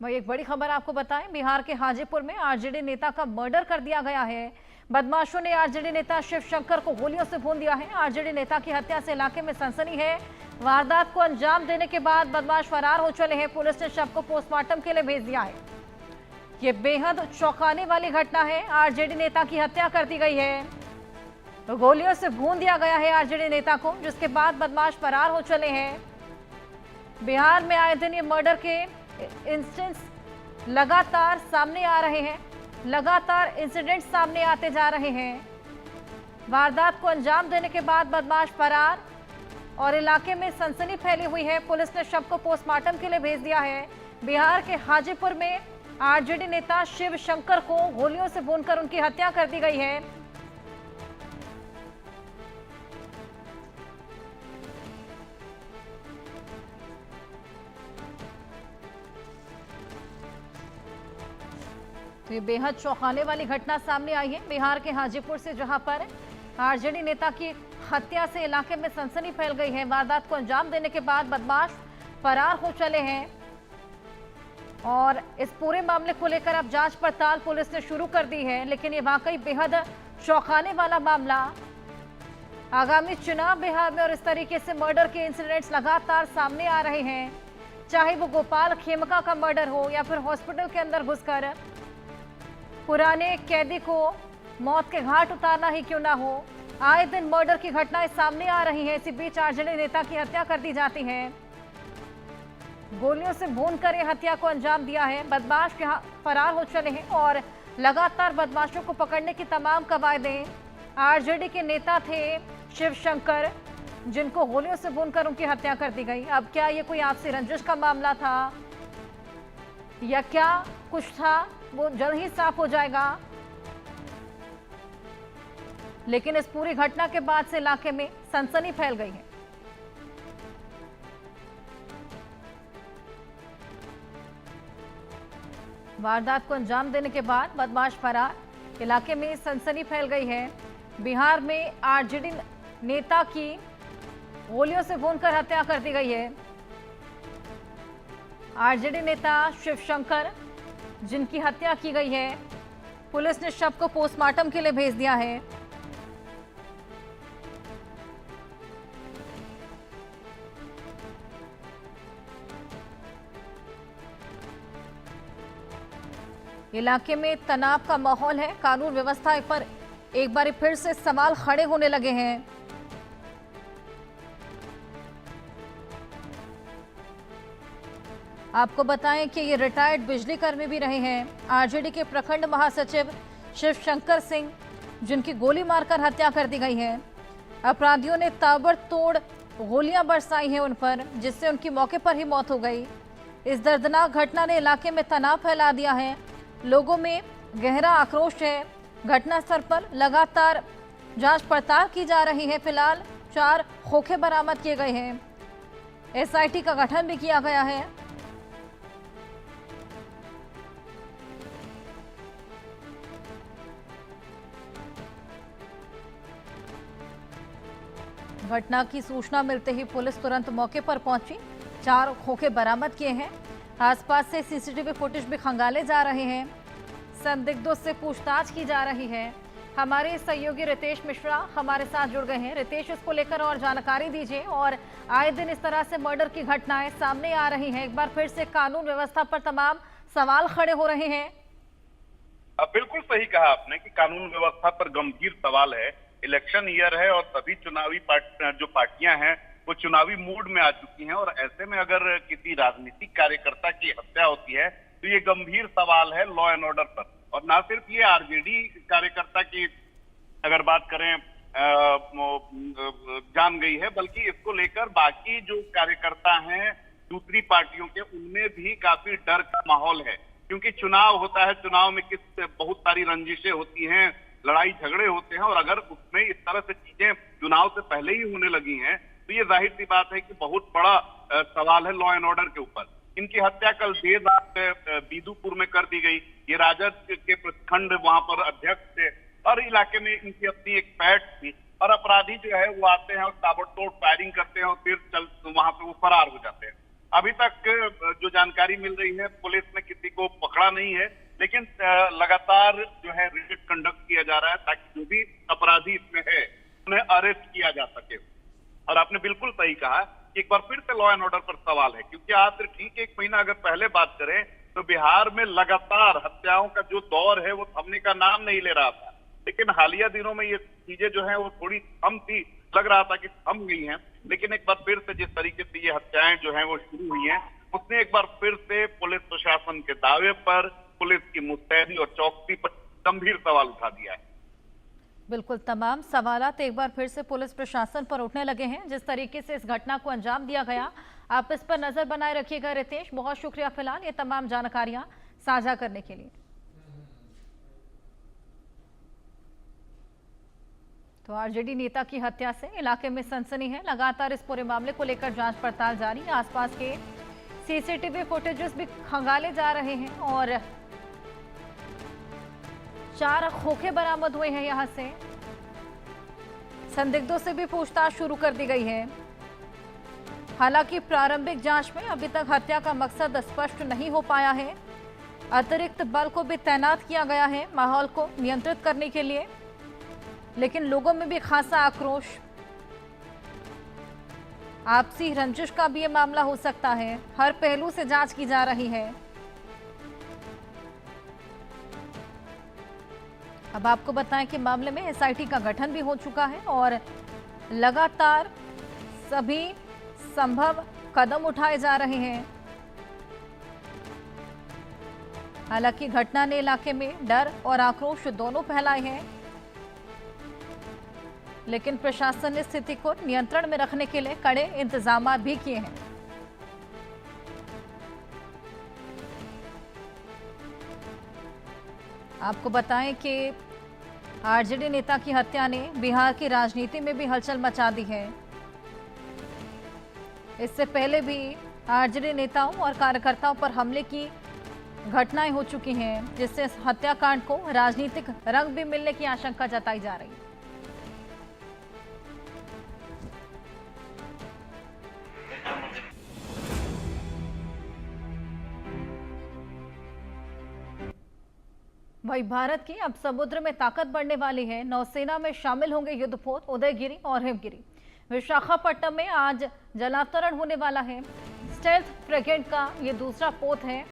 वही एक बड़ी खबर आपको बताएं, बिहार के हाजीपुर में आरजेडी नेता का मर्डर कर दिया गया है। बदमाशों ने आरजेडी नेता शिव शंकर को गोलियों से भून दिया है। आरजेडी नेता की हत्या से इलाके में सनसनी है। वारदात को अंजाम देने के बाद बदमाश फरार हो चले हैं। पुलिस ने शव को पोस्टमार्टम के लिए भेज दिया है। ये बेहद चौंकाने वाली घटना है। आरजेडी नेता की हत्या कर दी गई है, तो गोलियों से भून दिया गया है आरजेडी नेता को, जिसके बाद बदमाश फरार हो चले हैं। बिहार में आए दिन ये मर्डर के इंसिडेंट्स लगातार सामने आ रहे हैं, लगातार इंसिडेंट्स सामने आते जा रहे हैं। वारदात को अंजाम देने के बाद बदमाश फरार और इलाके में सनसनी फैली हुई है। पुलिस ने शव को पोस्टमार्टम के लिए भेज दिया है। बिहार के हाजीपुर में आरजेडी नेता शिव शंकर को गोलियों से भूनकर उनकी हत्या कर दी गई है। तो ये बेहद चौंकाने वाली घटना सामने आई है बिहार के हाजीपुर से, जहां पर आरजेडी नेता की हत्या से इलाके में सनसनी फैल गई है। वारदात को अंजाम देने के बाद बदमाश फरार हो चले हैं और इस पूरे मामले को लेकर अब जांच पड़ताल पुलिस ने शुरू कर दी है। लेकिन ये वाकई बेहद चौंकाने वाला मामला। आगामी चुनाव बिहार में और इस तरीके से मर्डर के इंसिडेंट्स लगातार सामने आ रहे हैं, चाहे वो गोपाल खेमका का मर्डर हो या फिर हॉस्पिटल के अंदर घुसकर पुराने कैदी को मौत के घाट उतारना ही क्यों ना हो। आए दिन मर्डर की घटनाएं सामने आ रही हैं। इसी बीच आरजेडी नेता की हत्या कर दी जाती है। गोलियों से भूनकर ये हत्या को अंजाम दिया है। बदमाश यहाँ फरार हो चले हैं और लगातार बदमाशों को पकड़ने की तमाम कवायदें। आरजेडी के नेता थे शिव शंकर, जिनको गोलियों से भूनकर उनकी हत्या कर दी गई। अब क्या ये कोई आपसी रंजिश का मामला था या क्या कुछ था, वो जल्द ही साफ हो जाएगा। लेकिन इस पूरी घटना के बाद से इलाके में सनसनी फैल गई है। वारदात को अंजाम देने के बाद बदमाश फरार, इलाके में सनसनी फैल गई है। बिहार में आरजेडी नेता की गोलियों से भूनकर हत्या कर दी गई है। आरजेडी नेता शिव शंकर, जिनकी हत्या की गई है, पुलिस ने शव को पोस्टमार्टम के लिए भेज दिया है। इलाके में तनाव का माहौल है। कानून व्यवस्था पर एक बार फिर से सवाल खड़े होने लगे हैं। आपको बताएं कि ये रिटायर्ड बिजली कर्मी भी रहे हैं। आरजेडी के प्रखंड महासचिव शिव शंकर सिंह, जिनकी गोली मारकर हत्या कर दी गई है। अपराधियों ने ताबड़तोड़ गोलियां बरसाई हैं उन पर, जिससे उनकी मौके पर ही मौत हो गई। इस दर्दनाक घटना ने इलाके में तनाव फैला दिया है। लोगों में गहरा आक्रोश है। घटनास्थल पर लगातार जांच पड़ताल की जा रही है। फिलहाल 4 खोखे बरामद किए गए हैं। एसआईटी का गठन भी किया गया है। घटना की सूचना मिलते ही पुलिस तुरंत मौके पर पहुंची। 4 खोखे बरामद किए हैं। आसपास से सीसीटीवी फुटेज भी खंगाले जा रहे हैं। संदिग्धों से पूछताछ की जा रही है। हमारे सहयोगी रितेश मिश्रा हमारे साथ जुड़ गए हैं। रितेश, इसको लेकर और जानकारी दीजिए। और आए दिन इस तरह से मर्डर की घटनाएं सामने आ रही हैं, एक बार फिर से कानून व्यवस्था पर तमाम सवाल खड़े हो रहे हैं। बिल्कुल सही कहा आपने कि कानून व्यवस्था पर गंभीर सवाल है। इलेक्शन ईयर है और सभी चुनावी जो पार्टियां हैं वो चुनावी मूड में आ चुकी हैं, और ऐसे में अगर किसी राजनीतिक कार्यकर्ता की हत्या होती है तो ये गंभीर सवाल है लॉ एंड ऑर्डर पर। और ना सिर्फ ये आरजेडी कार्यकर्ता की अगर बात करें जान गई है, बल्कि इसको लेकर बाकी जो कार्यकर्ता हैं दूसरी पार्टियों के, उनमें भी काफी डर का माहौल है। क्योंकि चुनाव होता है, चुनाव में बहुत सारी रंजिशें होती हैं, लड़ाई झगड़े होते हैं, और अगर उसमें इस तरह से चीजें चुनाव से पहले ही होने लगी हैं तो ये जाहिर सी बात है कि बहुत बड़ा सवाल है लॉ एंड ऑर्डर के ऊपर। इनकी हत्या कल देर रात बीदूपुर में कर दी गई। ये राजद के प्रखंड वहां पर अध्यक्ष थे और इलाके में इनकी अपनी एक पैठ थी, और अपराधी जो है वो आते हैं और ताबड़तोड़ फायरिंग करते हैं और फिर वहां पे वो फरार हो जाते हैं। अभी तक जो जानकारी मिल रही है, पुलिस ने किसी को पकड़ा नहीं है, लेकिन लगातार जो है रेड कंडक्ट किया जा रहा है ताकि जो भी अपराधी इसमें है उन्हें अरेस्ट किया जा सके। और आपने बिल्कुल सही कहा कि एक बार फिर से लॉ एंड ऑर्डर पर सवाल है, क्योंकि आज से ठीक 1 महीना अगर पहले बात करें तो बिहार में लगातार हत्याओं का जो दौर है वो थमने का नाम नहीं ले रहा था। लेकिन हालिया दिनों में ये चीजें जो है वो थोड़ी थम थी, लग रहा था कि थम गई हैं, लेकिन एक बार फिर से जिस तरीके से ये हत्याएं जो हैं वो शुरू हुई हैं, उसने एक बार फिर से पुलिस प्रशासन के दावे पर, पुलिस की मुस्तैदी और चौकसी पर गंभीर सवाल उठा दिया है। बिल्कुल, तमाम सवालात एक बार फिर से पुलिस प्रशासन पर उठने लगे हैं। जिस तरीके से इस घटना को अंजाम दिया गया, आप इस पर नजर बनाए रखिएगा। रितेश, बहुत शुक्रिया फिलहाल ये तमाम जानकारियां साझा करने के लिए। तो आरजेडी नेता की हत्या से इलाके में सनसनी है। लगातार इस पूरे मामले को लेकर जांच पड़ताल जारी है। आसपास के सीसीटीवी फुटेजेस भी खंगाले जा रहे हैं और 4 खोखे बरामद हुए हैं। यहां से संदिग्धों से भी पूछताछ शुरू कर दी गई है। हालांकि प्रारंभिक जांच में अभी तक हत्या का मकसद स्पष्ट नहीं हो पाया है। अतिरिक्त बल को भी तैनात किया गया है माहौल को नियंत्रित करने के लिए, लेकिन लोगों में भी खासा आक्रोश। आपसी रंजिश का भी ये मामला हो सकता है। हर पहलू से जांच की जा रही है। अब आपको बताएं कि मामले में एसआईटी का गठन भी हो चुका है और लगातार सभी संभव कदम उठाए जा रहे हैं। हालांकि घटना ने इलाके में डर और आक्रोश दोनों फैलाए हैं, लेकिन प्रशासन ने स्थिति को नियंत्रण में रखने के लिए कड़े इंतजाम भी किए हैं। आपको बताएं कि आरजेडी नेता की हत्या ने बिहार की राजनीति में भी हलचल मचा दी है। इससे पहले भी आरजेडी नेताओं और कार्यकर्ताओं पर हमले की घटनाएं हो चुकी हैं, जिससे इस हत्याकांड को राजनीतिक रंग भी मिलने की आशंका जताई जा रही है। वही भारत की अब समुद्र में ताकत बढ़ने वाली है। नौसेना में शामिल होंगे युद्धपोत उदयगिरी और हिमगिरी। विशाखापट्टनम में आज जलावतरण होने वाला है। स्टेल्थ फ्रिगेट का ये दूसरा पोत है।